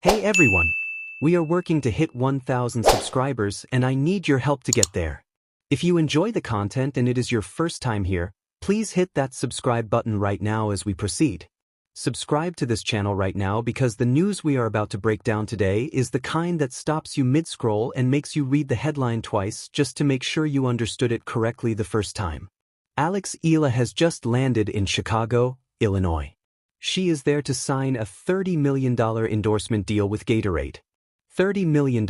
Hey everyone! We are working to hit 1,000 subscribers and I need your help to get there. If you enjoy the content and it is your first time here, please hit that subscribe button right now as we proceed. Subscribe to this channel right now because the news we are about to break down today is the kind that stops you mid-scroll and makes you read the headline twice just to make sure you understood it correctly the first time. Eala has just landed in Chicago, Illinois. She is there to sign a $30 million endorsement deal with Gatorade. $30 million.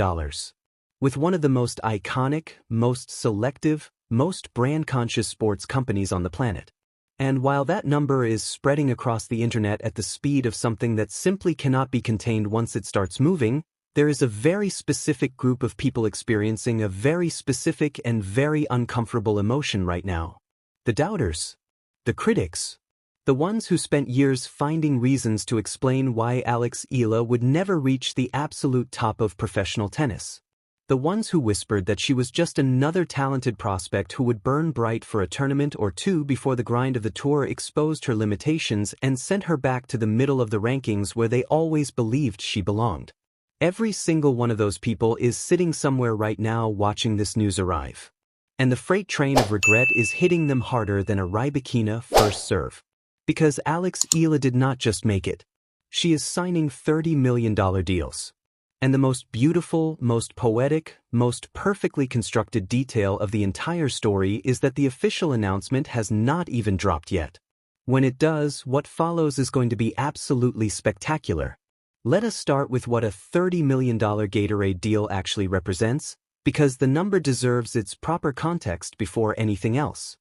With one of the most iconic, most selective, most brand-conscious sports companies on the planet. And while that number is spreading across the internet at the speed of something that simply cannot be contained once it starts moving, there is a very specific group of people experiencing a very specific and very uncomfortable emotion right now. The doubters. The critics. The ones who spent years finding reasons to explain why Eala would never reach the absolute top of professional tennis. The ones who whispered that she was just another talented prospect who would burn bright for a tournament or two before the grind of the tour exposed her limitations and sent her back to the middle of the rankings where they always believed she belonged. Every single one of those people is sitting somewhere right now watching this news arrive. And the freight train of regret is hitting them harder than a Rybakina first serve. Because Eala did not just make it. She is signing $30 million deals. And the most beautiful, most poetic, most perfectly constructed detail of the entire story is that the official announcement has not even dropped yet. When it does, what follows is going to be absolutely spectacular. Let us start with what a $30 million Gatorade deal actually represents, because the number deserves its proper context before anything else.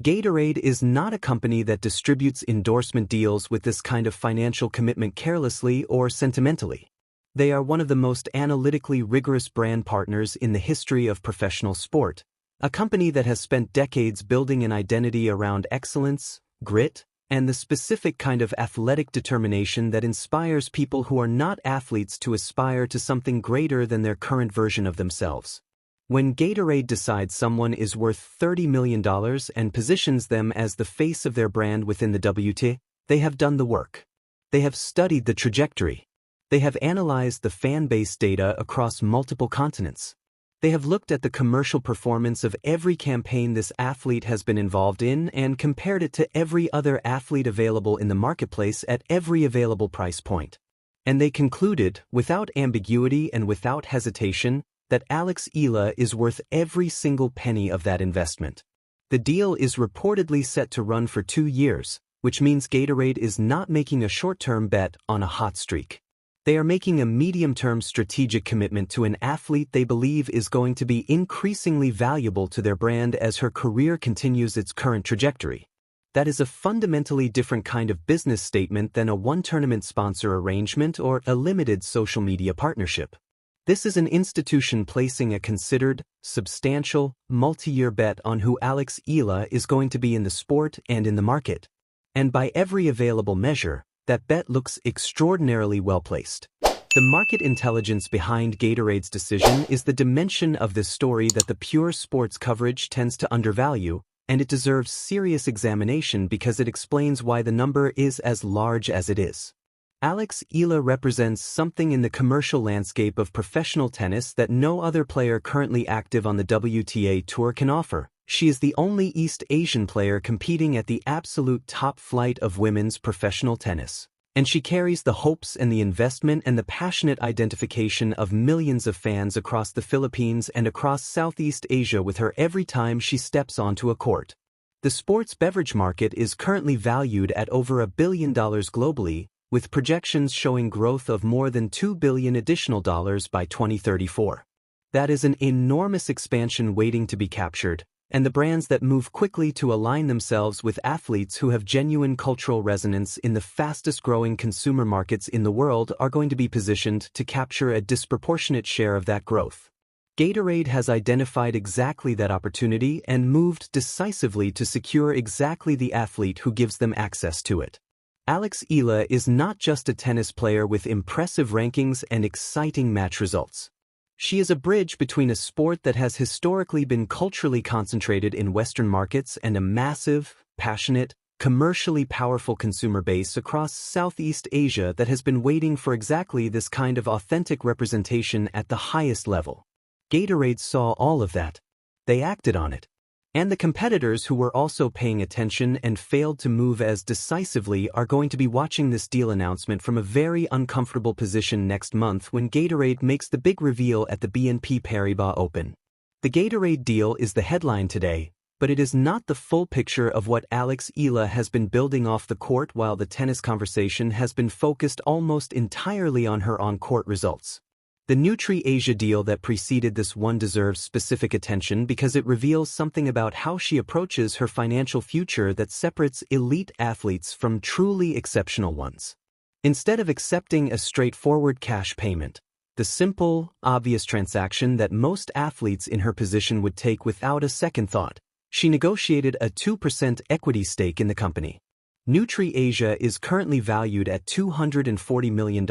Gatorade is not a company that distributes endorsement deals with this kind of financial commitment carelessly or sentimentally. They are one of the most analytically rigorous brand partners in the history of professional sport, a company that has spent decades building an identity around excellence, grit, and the specific kind of athletic determination that inspires people who are not athletes to aspire to something greater than their current version of themselves. When Gatorade decides someone is worth $30 million and positions them as the face of their brand within the WT, they have done the work. They have studied the trajectory. They have analyzed the fan base data across multiple continents. They have looked at the commercial performance of every campaign this athlete has been involved in and compared it to every other athlete available in the marketplace at every available price point. And they concluded, without ambiguity and without hesitation, that Eala is worth every single penny of that investment. The deal is reportedly set to run for 2 years, which means Gatorade is not making a short-term bet on a hot streak. They are making a medium-term strategic commitment to an athlete they believe is going to be increasingly valuable to their brand as her career continues its current trajectory. That is a fundamentally different kind of business statement than a one-tournament sponsor arrangement or a limited social media partnership. This is an institution placing a considered, substantial, multi-year bet on who Eala is going to be in the sport and in the market. And by every available measure, that bet looks extraordinarily well-placed. The market intelligence behind Gatorade's decision is the dimension of this story that the pure sports coverage tends to undervalue, and it deserves serious examination because it explains why the number is as large as it is. Eala represents something in the commercial landscape of professional tennis that no other player currently active on the WTA Tour can offer. She is the only East Asian player competing at the absolute top flight of women's professional tennis. And she carries the hopes and the investment and the passionate identification of millions of fans across the Philippines and across Southeast Asia with her every time she steps onto a court. The sports beverage market is currently valued at over $1 billion globally, with projections showing growth of more than $2 billion additional by 2034. That is an enormous expansion waiting to be captured, and the brands that move quickly to align themselves with athletes who have genuine cultural resonance in the fastest-growing consumer markets in the world are going to be positioned to capture a disproportionate share of that growth. Gatorade has identified exactly that opportunity and moved decisively to secure exactly the athlete who gives them access to it. Eala is not just a tennis player with impressive rankings and exciting match results. She is a bridge between a sport that has historically been culturally concentrated in Western markets and a massive, passionate, commercially powerful consumer base across Southeast Asia that has been waiting for exactly this kind of authentic representation at the highest level. Gatorade saw all of that. They acted on it. And the competitors who were also paying attention and failed to move as decisively are going to be watching this deal announcement from a very uncomfortable position next month when Gatorade makes the big reveal at the BNP Paribas Open. The Gatorade deal is the headline today, but it is not the full picture of what Eala has been building off the court, while the tennis conversation has been focused almost entirely on her on-court results. The Nutri-Asia deal that preceded this one deserves specific attention because it reveals something about how she approaches her financial future that separates elite athletes from truly exceptional ones. Instead of accepting a straightforward cash payment, the simple, obvious transaction that most athletes in her position would take without a second thought, she negotiated a 2% equity stake in the company. Nutri-Asia is currently valued at $240 million.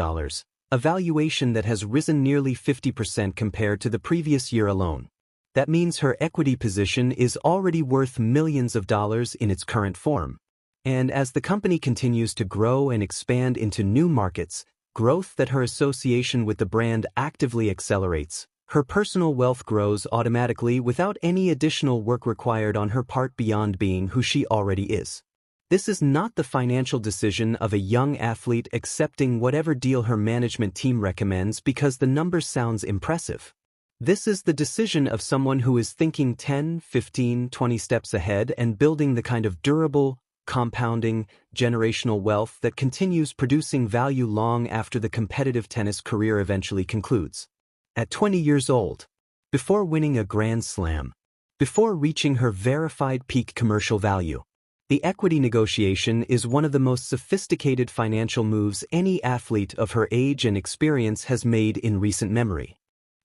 A valuation that has risen nearly 50% compared to the previous year alone. That means her equity position is already worth millions of dollars in its current form. And as the company continues to grow and expand into new markets, growth that her association with the brand actively accelerates, her personal wealth grows automatically without any additional work required on her part beyond being who she already is. This is not the financial decision of a young athlete accepting whatever deal her management team recommends because the number sounds impressive. This is the decision of someone who is thinking 10, 15, 20 steps ahead and building the kind of durable, compounding, generational wealth that continues producing value long after the competitive tennis career eventually concludes. At 20 years old, before winning a Grand Slam, before reaching her verified peak commercial value, the equity negotiation is one of the most sophisticated financial moves any athlete of her age and experience has made in recent memory.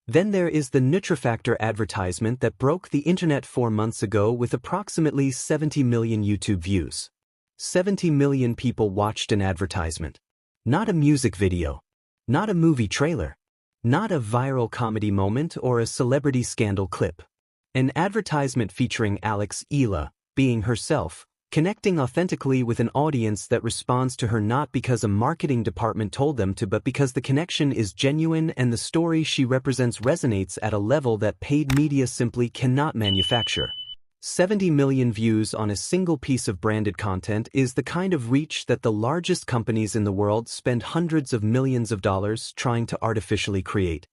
Then there is the NutriFactor advertisement that broke the internet 4 months ago with approximately 70 million YouTube views. 70 million people watched an advertisement. Not a music video. Not a movie trailer. Not a viral comedy moment or a celebrity scandal clip. An advertisement featuring Eala, being herself, connecting authentically with an audience that responds to her not because a marketing department told them to, but because the connection is genuine and the story she represents resonates at a level that paid media simply cannot manufacture. 70 million views on a single piece of branded content is the kind of reach that the largest companies in the world spend hundreds of millions of dollars trying to artificially create.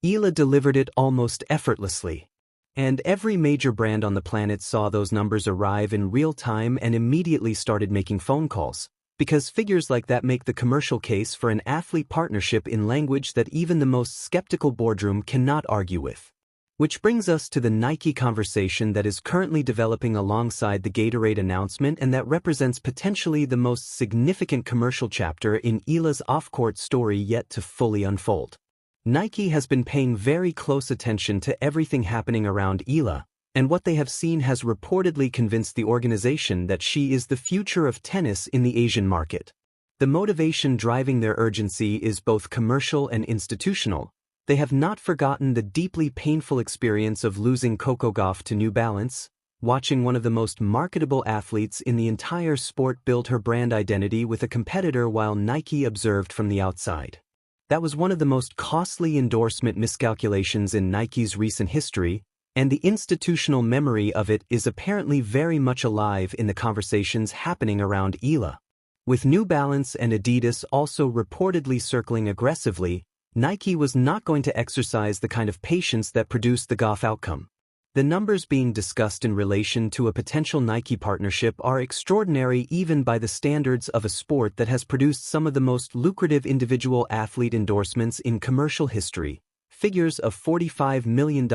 Eala delivered it almost effortlessly. And every major brand on the planet saw those numbers arrive in real time and immediately started making phone calls, because figures like that make the commercial case for an athlete partnership in language that even the most skeptical boardroom cannot argue with. Which brings us to the Nike conversation that is currently developing alongside the Gatorade announcement and that represents potentially the most significant commercial chapter in Eala's off-court story yet to fully unfold. Nike has been paying very close attention to everything happening around Eala, and what they have seen has reportedly convinced the organization that she is the future of tennis in the Asian market. The motivation driving their urgency is both commercial and institutional. They have not forgotten the deeply painful experience of losing Coco Gauff to New Balance, watching one of the most marketable athletes in the entire sport build her brand identity with a competitor while Nike observed from the outside. That was one of the most costly endorsement miscalculations in Nike's recent history, and the institutional memory of it is apparently very much alive in the conversations happening around Eala. With New Balance and Adidas also reportedly circling aggressively, Nike was not going to exercise the kind of patience that produced the Gauff outcome. The numbers being discussed in relation to a potential Nike partnership are extraordinary even by the standards of a sport that has produced some of the most lucrative individual athlete endorsements in commercial history, figures of $45 million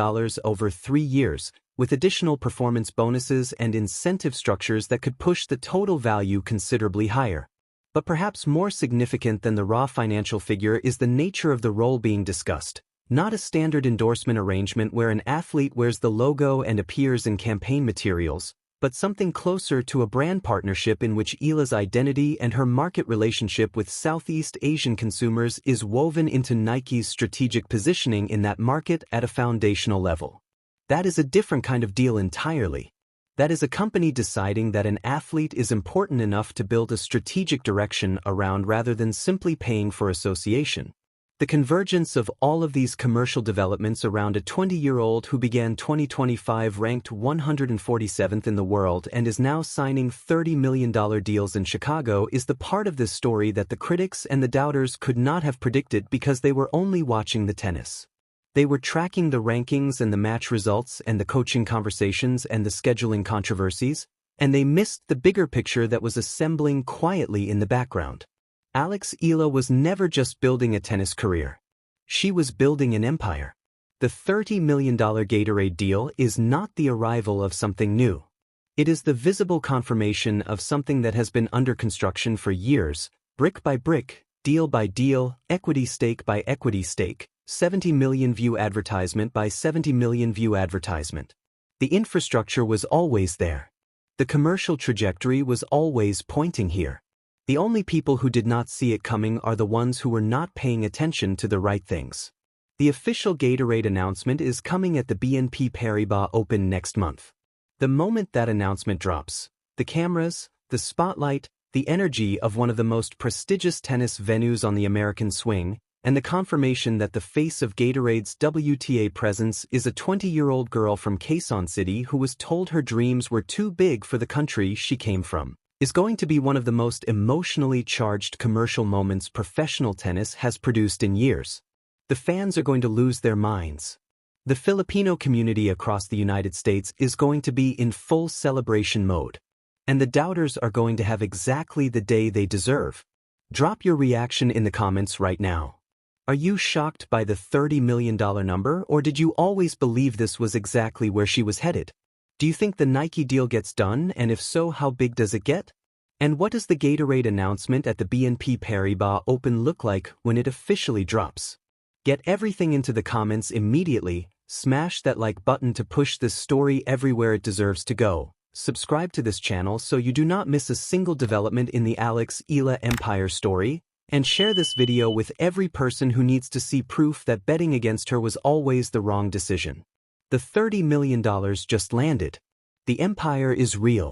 over 3 years, with additional performance bonuses and incentive structures that could push the total value considerably higher. But perhaps more significant than the raw financial figure is the nature of the role being discussed. Not a standard endorsement arrangement where an athlete wears the logo and appears in campaign materials, but something closer to a brand partnership in which Eala's identity and her market relationship with Southeast Asian consumers is woven into Nike's strategic positioning in that market at a foundational level. That is a different kind of deal entirely. That is a company deciding that an athlete is important enough to build a strategic direction around rather than simply paying for association. The convergence of all of these commercial developments around a 20-year-old who began 2025 ranked 147th in the world and is now signing $30 million deals in Chicago is the part of this story that the critics and the doubters could not have predicted because they were only watching the tennis. They were tracking the rankings and the match results and the coaching conversations and the scheduling controversies, and they missed the bigger picture that was assembling quietly in the background. Eala was never just building a tennis career. She was building an empire. The $30 million Gatorade deal is not the arrival of something new. It is the visible confirmation of something that has been under construction for years, brick by brick, deal by deal, equity stake by equity stake, 70 million view advertisement by 70 million view advertisement. The infrastructure was always there. The commercial trajectory was always pointing here. The only people who did not see it coming are the ones who were not paying attention to the right things. The official Gatorade announcement is coming at the BNP Paribas Open next month. The moment that announcement drops, the cameras, the spotlight, the energy of one of the most prestigious tennis venues on the American swing, and the confirmation that the face of Gatorade's WTA presence is a 20-year-old girl from Quezon City who was told her dreams were too big for the country she came from, is going to be one of the most emotionally charged commercial moments professional tennis has produced in years. The fans are going to lose their minds. The Filipino community across the United States is going to be in full celebration mode. And the doubters are going to have exactly the day they deserve. Drop your reaction in the comments right now. Are you shocked by the $30 million number, or did you always believe this was exactly where she was headed? Do you think the Nike deal gets done, and if so, how big does it get? And what does the Gatorade announcement at the BNP Paribas Open look like when it officially drops? Get everything into the comments immediately, smash that like button to push this story everywhere it deserves to go. Subscribe to this channel so you do not miss a single development in the Eala Empire story, and share this video with every person who needs to see proof that betting against her was always the wrong decision. The $30 million just landed. The empire is real.